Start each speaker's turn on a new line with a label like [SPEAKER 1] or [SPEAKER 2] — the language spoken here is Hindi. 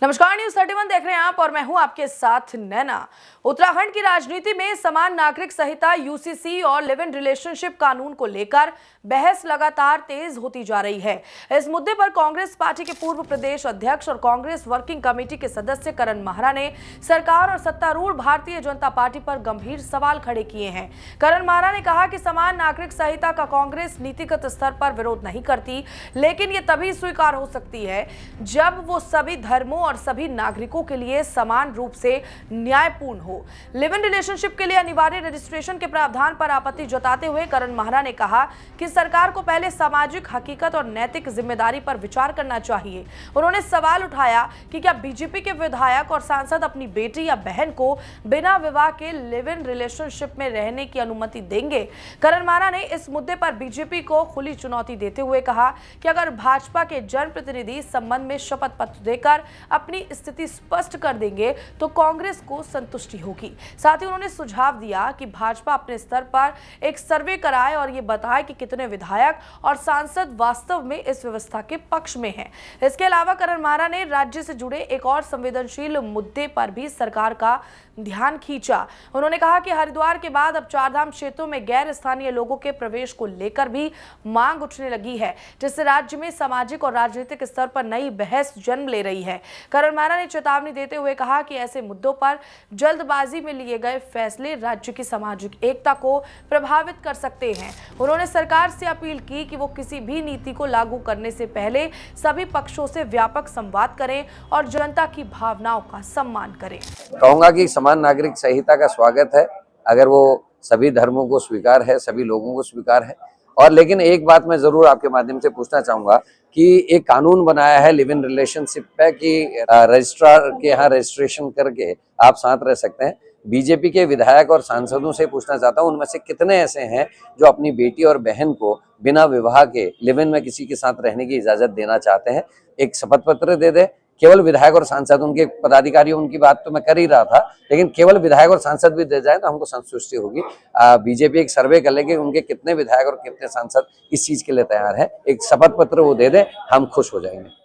[SPEAKER 1] नमस्कार, न्यूज 31 देख रहे हैं आप और मैं हूं आपके साथ नैना। उत्तराखंड की राजनीति में समान नागरिक संहिता यूसीसी और लिव इन रिलेशनशिप कानून को लेकर बहस लगातार तेज होती जा रही है। इस मुद्दे पर कांग्रेस पार्टी के पूर्व प्रदेश अध्यक्ष और कांग्रेस वर्किंग कमेटी के सदस्य करण माहरा ने सरकार और सत्तारूढ़ भारतीय जनता पार्टी पर गंभीर सवाल खड़े किए हैं। करण माहरा ने कहा कि समान नागरिक संहिता का कांग्रेस नीतिगत स्तर पर विरोध नहीं करती, लेकिन ये तभी स्वीकार हो सकती है जब वो सभी धर्मों और सभी नागरिकों के लिए समान रूप से न्यायपूर्ण हो। लिव इन रिलेशनशिप के लिए अनिवार्य रजिस्ट्रेशन के प्रावधान पर आपत्ति जताते हुए करण माहरा ने कहा कि सरकार को पहले सामाजिक हकीकत और नैतिक जिम्मेदारी पर विचार करना चाहिए। उन्होंने सवाल उठाया कि क्या बीजेपी के विधायक और सांसद अपनी बेटी या बहन को बिना विवाह के लिव इन रिलेशनशिप में रहने की अनुमति देंगे। करण माहरा ने इस मुद्दे पर बीजेपी को खुली चुनौती देते हुए कहा कि अगर भाजपा के जनप्रतिनिधि इस संबंध में शपथ पत्र देकर अपनी स्थिति स्पष्ट कर देंगे तो कांग्रेस को संतुष्टि होगी। साथ ही उन्होंने सुझाव दिया कि भाजपा अपने स्तर पर एक सर्वे कराए और ये बताए कि कितने विधायक और सांसद वास्तव में इस व्यवस्था के पक्ष में हैं। इसके अलावा करण माहरा ने राज्य से जुड़े एक और संवेदनशील मुद्दे पर भी सरकार का ध्यान खींचा। उन्होंने कहा कि हरिद्वार के बाद अब चारधाम क्षेत्रों में गैर स्थानीय लोगों के प्रवेश को लेकर भी मांग उठने लगी है, जिससे राज्य में सामाजिक और राजनीतिक स्तर पर नई बहस जन्म ले रही है। करण माहरा ने चेतावनी देते हुए कहा कि ऐसे मुद्दों पर जल्दबाजी में लिए गए फैसले राज्य की सामाजिक एकता को प्रभावित कर सकते हैं। उन्होंने सरकार से अपील की कि वो किसी भी नीति को लागू करने से पहले सभी पक्षों से व्यापक संवाद करें और जनता की भावनाओं का सम्मान करें।
[SPEAKER 2] कहूंगा कि समान नागरिक संहिता का स्वागत है अगर वो सभी धर्मों को स्वीकार है, सभी लोगों को स्वीकार है। और लेकिन एक बात मैं जरूर आपके माध्यम से पूछना चाहूंगा कि एक कानून बनाया है लिव इन रिलेशनशिप पे कि रजिस्ट्रार के यहाँ रजिस्ट्रेशन करके आप साथ रह सकते हैं। बीजेपी के विधायक और सांसदों से पूछना चाहता हूं उनमें से कितने ऐसे हैं जो अपनी बेटी और बहन को बिना विवाह के लिव इन में किसी के साथ रहने की इजाजत देना चाहते हैं। एक शपथ पत्र दे दे। केवल विधायक और सांसद, उनके पदाधिकारी, उनकी बात तो मैं कर ही रहा था, लेकिन केवल विधायक और सांसद भी दे जाए तो हमको संतुष्टि होगी। बीजेपी एक सर्वे कर लेगी उनके कितने विधायक और कितने सांसद इस चीज के लिए तैयार है। एक शपथ पत्र वो दे दे, हम खुश हो जाएंगे।